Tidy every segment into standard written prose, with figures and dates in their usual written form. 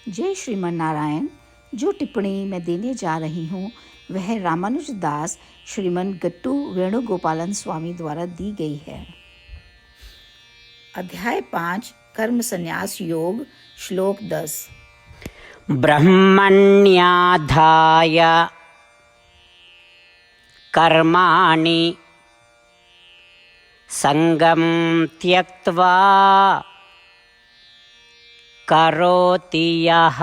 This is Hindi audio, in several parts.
जय श्रीमन नारायण। जो टिप्पणी मैं देने जा रही हूँ वह रामानुज दास श्रीमन गट्टू वेणुगोपालन स्वामी द्वारा दी गई है। अध्याय 5 कर्म संन्यास योग, श्लोक 10। ब्रह्मण्याधाय कर्माणि संगं त्यक्त्वा करोति यः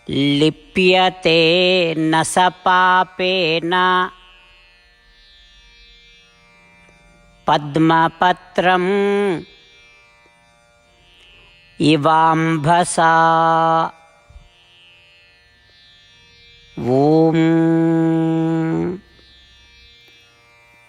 लिप्यते न स पापेन पद्मपत्रम् इवाम्भसा। ओम।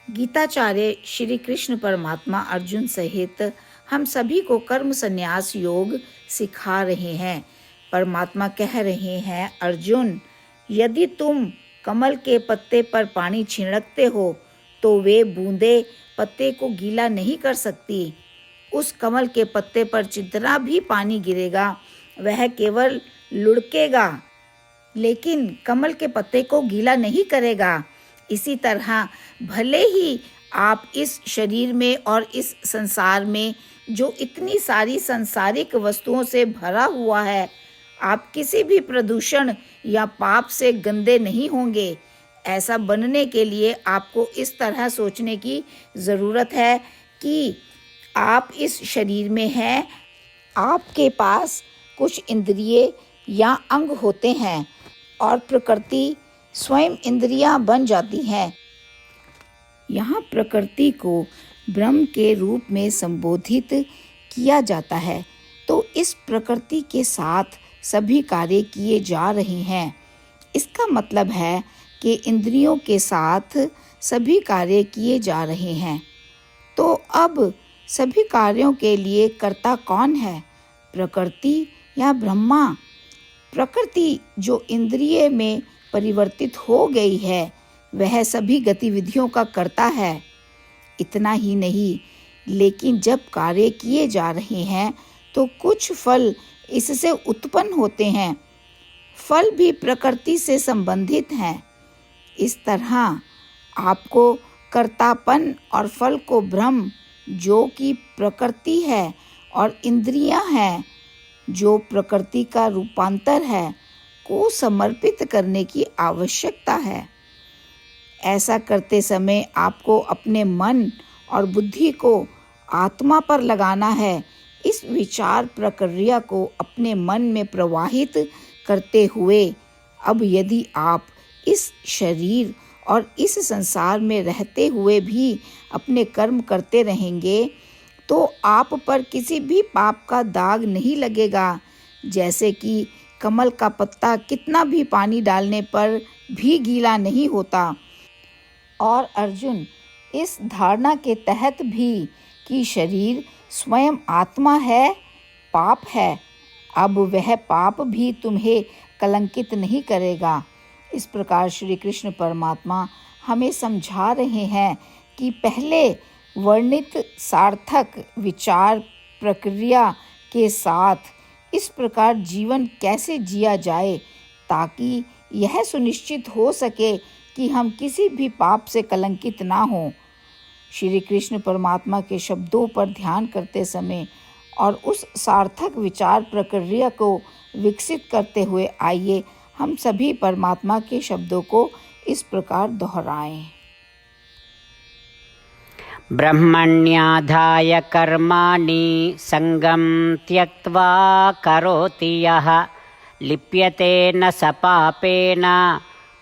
गीताचार्य श्री कृष्ण परमात्मा अर्जुन सहित हम सभी को कर्म संन्यास योग सिखा रहे हैं। परमात्मा कह रहे हैं, अर्जुन, यदि तुम कमल के पत्ते पर पानी छिड़कते हो तो वे बूंदे पत्ते को गीला नहीं कर सकती। उस कमल के पत्ते पर जितना भी पानी गिरेगा वह केवल लुढ़केगा, लेकिन कमल के पत्ते को गीला नहीं करेगा। इसी तरह भले ही आप इस शरीर में और इस संसार में जो इतनी सारी सांसारिक वस्तुओं से भरा हुआ है, आप किसी भी प्रदूषण या पाप से गंदे नहीं होंगे। ऐसा बनने के लिए आपको इस तरह सोचने की ज़रूरत है कि आप इस शरीर में हैं, आपके पास कुछ इंद्रिय या अंग होते हैं और प्रकृति स्वयं इंद्रियां बन जाती हैं। यहाँ प्रकृति को ब्रह्म के रूप में संबोधित किया जाता है, तो इस प्रकृति के साथ सभी कार्य किए जा रहे हैं। इसका मतलब है कि इंद्रियों के साथ सभी कार्य किए जा रहे हैं। तो अब सभी कार्यों के लिए कर्ता कौन है, प्रकृति या ब्रह्मा? प्रकृति जो इंद्रिय में परिवर्तित हो गई है वह सभी गतिविधियों का कर्ता है। इतना ही नहीं, लेकिन जब कार्य किए जा रहे हैं तो कुछ फल इससे उत्पन्न होते हैं। फल भी प्रकृति से संबंधित हैं। इस तरह आपको कर्तापन और फल को ब्रह्म, जो कि प्रकृति है, और इंद्रियां हैं, जो प्रकृति का रूपांतर है, को समर्पित करने की आवश्यकता है। ऐसा करते समय आपको अपने मन और बुद्धि को आत्मा पर लगाना है। इस विचार प्रक्रिया को अपने मन में प्रवाहित करते हुए अब यदि आप इस शरीर और इस संसार में रहते हुए भी अपने कर्म करते रहेंगे तो आप पर किसी भी पाप का दाग नहीं लगेगा। जैसे कि कमल का पत्ता कितना भी पानी डालने पर भी गीला नहीं होता। और अर्जुन, इस धारणा के तहत भी कि शरीर स्वयं आत्मा है, पाप है, अब वह पाप भी तुम्हें कलंकित नहीं करेगा। इस प्रकार श्री कृष्ण परमात्मा हमें समझा रहे हैं कि पहले वर्णित सार्थक विचार प्रक्रिया के साथ इस प्रकार जीवन कैसे जिया जाए ताकि यह सुनिश्चित हो सके कि हम किसी भी पाप से कलंकित ना हों। श्री कृष्ण परमात्मा के शब्दों पर ध्यान करते समय और उस सार्थक विचार प्रक्रिया को विकसित करते हुए आइए हम सभी परमात्मा के शब्दों को इस प्रकार दोहराएं। ब्रह्मण्याधाय कर्माणि संगं त्यक्त्वा करोति यः लिप्यते न स पापेन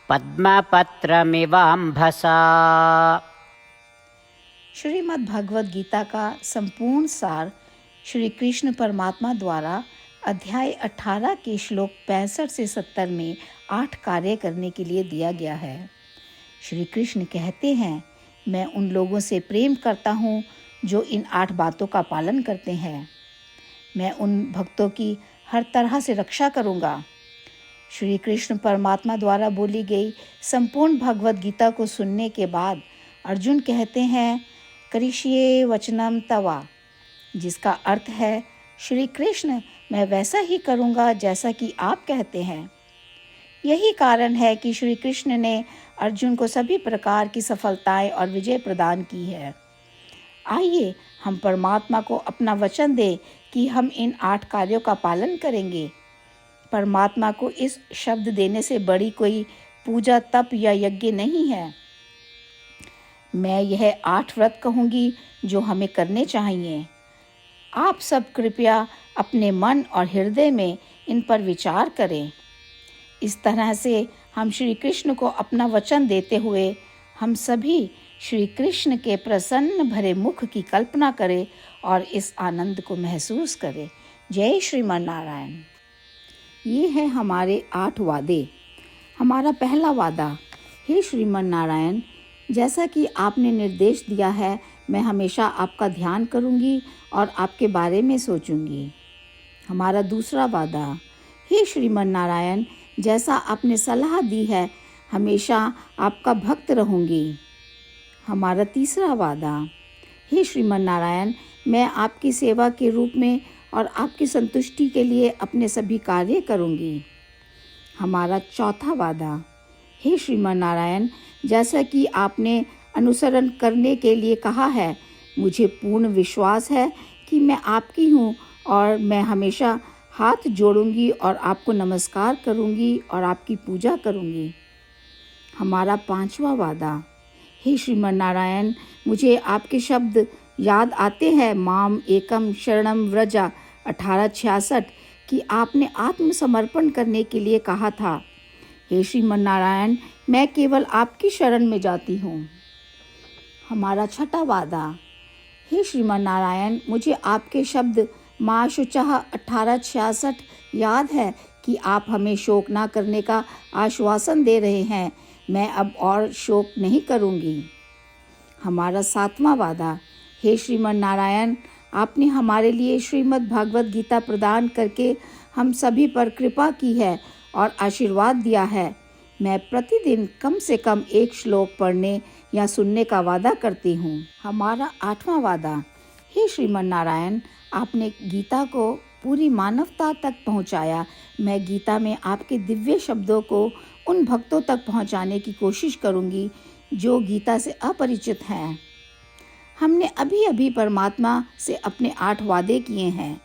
पद्मपत्रमिवाम्भसा। श्रीमद् भगवद गीता का संपूर्ण सार श्री कृष्ण परमात्मा द्वारा अध्याय 18 के श्लोक 65 से 70 में 8 कार्य करने के लिए दिया गया है। श्री कृष्ण कहते हैं, मैं उन लोगों से प्रेम करता हूँ जो इन 8 बातों का पालन करते हैं। मैं उन भक्तों की हर तरह से रक्षा करूँगा। श्री कृष्ण परमात्मा द्वारा बोली गई संपूर्ण भगवद गीता को सुनने के बाद अर्जुन कहते हैं, करिष्ये वचनम तवा, जिसका अर्थ है श्री कृष्ण, मैं वैसा ही करूँगा जैसा कि आप कहते हैं। यही कारण है कि श्री कृष्ण ने अर्जुन को सभी प्रकार की सफलताएं और विजय प्रदान की है। आइए हम परमात्मा को अपना वचन दें कि हम इन 8 कार्यों का पालन करेंगे। परमात्मा को इस शब्द देने से बड़ी कोई पूजा, तप या यज्ञ नहीं है। मैं यह 8 व्रत कहूँगी जो हमें करने चाहिए। आप सब कृपया अपने मन और हृदय में इन पर विचार करें। इस तरह से हम श्री कृष्ण को अपना वचन देते हुए हम सभी श्री कृष्ण के प्रसन्न भरे मुख की कल्पना करें और इस आनंद को महसूस करें। जय श्रीमान नारायण। ये है हमारे 8 वादे। हमारा पहला वादा, हे श्रीमान नारायण, जैसा कि आपने निर्देश दिया है, मैं हमेशा आपका ध्यान करूंगी और आपके बारे में सोचूंगी। हमारा दूसरा वादा, हे श्रीमान नारायण, जैसा आपने सलाह दी है, हमेशा आपका भक्त रहूंगी। हमारा तीसरा वादा, हे श्रीमान नारायण, मैं आपकी सेवा के रूप में और आपकी संतुष्टि के लिए अपने सभी कार्य करूंगी। हमारा चौथा वादा, हे श्रीमान नारायण, जैसा कि आपने अनुसरण करने के लिए कहा है, मुझे पूर्ण विश्वास है कि मैं आपकी हूँ और मैं हमेशा हाथ जोड़ूंगी और आपको नमस्कार करूंगी और आपकी पूजा करूंगी। हमारा पांचवा वादा, हे श्रीमान नारायण, मुझे आपके शब्द याद आते हैं, माम एकम शरणम व्रजा 1866, कि आपने आत्मसमर्पण करने के लिए कहा था। हे श्रीमान नारायण, मैं केवल आपकी शरण में जाती हूँ। हमारा छठा वादा, हे श्रीमान नारायण, मुझे आपके शब्द माँ शुचः 1866 याद है कि आप हमें शोक ना करने का आश्वासन दे रहे हैं। मैं अब और शोक नहीं करूँगी। हमारा 7वां वादा, हे श्रीमान नारायण, आपने हमारे लिए श्रीमद् भागवत गीता प्रदान करके हम सभी पर कृपा की है और आशीर्वाद दिया है। मैं प्रतिदिन कम से कम 1 श्लोक पढ़ने या सुनने का वादा करती हूँ। हमारा 8वां वादा, हे श्रीमान नारायण, आपने गीता को पूरी मानवता तक पहुँचाया। मैं गीता में आपके दिव्य शब्दों को उन भक्तों तक पहुँचाने की कोशिश करूँगी जो गीता से अपरिचित हैं। हमने अभी अभी परमात्मा से अपने 8 वादे किए हैं।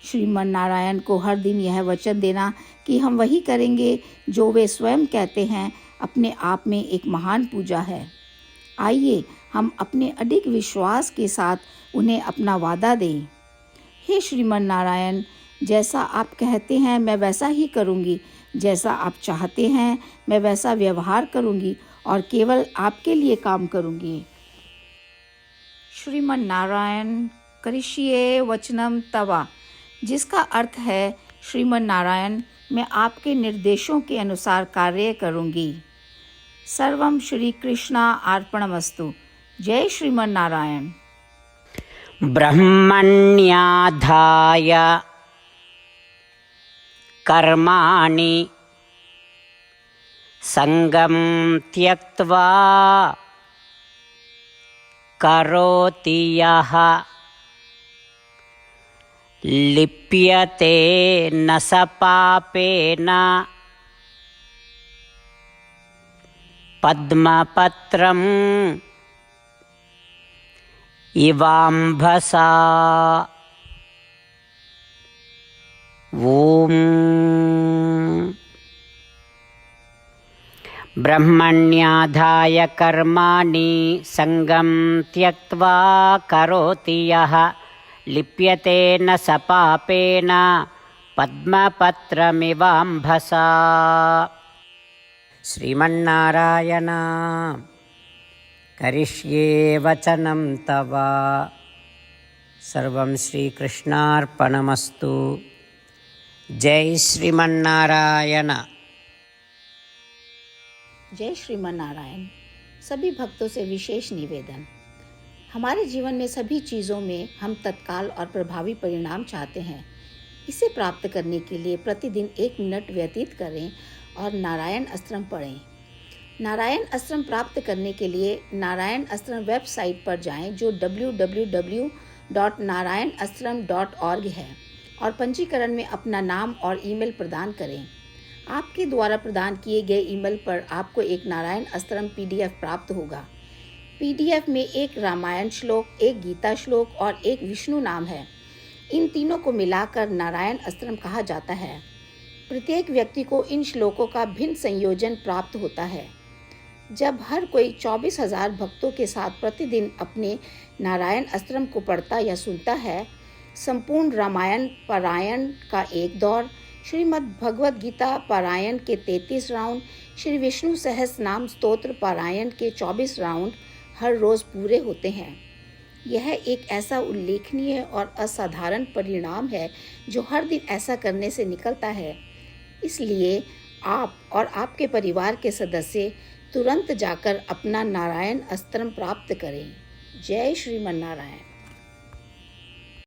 श्रीमान नारायण को हर दिन यह वचन देना कि हम वही करेंगे जो वे स्वयं कहते हैं, अपने आप में एक महान पूजा है। आइए हम अपने अडिग विश्वास के साथ उन्हें अपना वादा दें। हे श्रीमान नारायण, जैसा आप कहते हैं मैं वैसा ही करूँगी, जैसा आप चाहते हैं मैं वैसा व्यवहार करूँगी और केवल आपके लिए काम करूँगी। श्रीमान नारायण करिष्ये वचनम तवा, जिसका अर्थ है, श्रीमान नारायण, मैं आपके निर्देशों के अनुसार कार्य करूँगी। सर्वम श्री कृष्णा अर्पणमस्तु। जय श्रीमान नारायण। ब्रह्मण्याधाय कर्माणि संगं त्यक्त्वा करोति यः लिप्यते न स पापेन पद्मपत्रम् इवाम्भसा। ॐ ब्रह्मण्याधाय कर्माणि संगं त्यक्त्वा करोति यः लिप्यते न स पापेन पद्मपत्रमिवाम्भसा। श्रीमन्नारायण करिष्ये वचनं तव। सर्वं श्रीकृष्णार्पणमस्तु। जय श्रीमन्नारायण। जय श्रीमान नारायण। सभी भक्तों से विशेष निवेदन, हमारे जीवन में सभी चीज़ों में हम तत्काल और प्रभावी परिणाम चाहते हैं। इसे प्राप्त करने के लिए प्रतिदिन 1 मिनट व्यतीत करें और नारायण अस्त्रम पढ़ें। नारायण अस्त्रम प्राप्त करने के लिए नारायण अस्त्रम वेबसाइट पर जाएं, जो www www.narayanashram.org है और पंजीकरण में अपना नाम और ईमेल प्रदान करें। आपके द्वारा प्रदान किए गए ईमेल पर आपको एक नारायण अस्त्रम PDF प्राप्त होगा। PDF में एक रामायण श्लोक, एक गीता श्लोक और एक विष्णु नाम है। इन तीनों को मिलाकर नारायण अस्त्रम कहा जाता है। प्रत्येक व्यक्ति को इन श्लोकों का भिन्न संयोजन प्राप्त होता है। जब हर कोई 24,000 भक्तों के साथ प्रतिदिन अपने नारायण अस्त्रम को पढ़ता या सुनता है, संपूर्ण रामायण पारायण का एक दौर, श्रीमद् भगवद गीता पारायण के 33 राउंड, श्री विष्णु सहस्त्र नाम स्तोत्र पारायण के 24 राउंड हर रोज़ पूरे होते हैं। यह एक ऐसा उल्लेखनीय और असाधारण परिणाम है जो हर दिन ऐसा करने से निकलता है। इसलिए आप और आपके परिवार के सदस्य तुरंत जाकर अपना नारायण अस्त्रम प्राप्त करें। जय श्रीमन नारायण।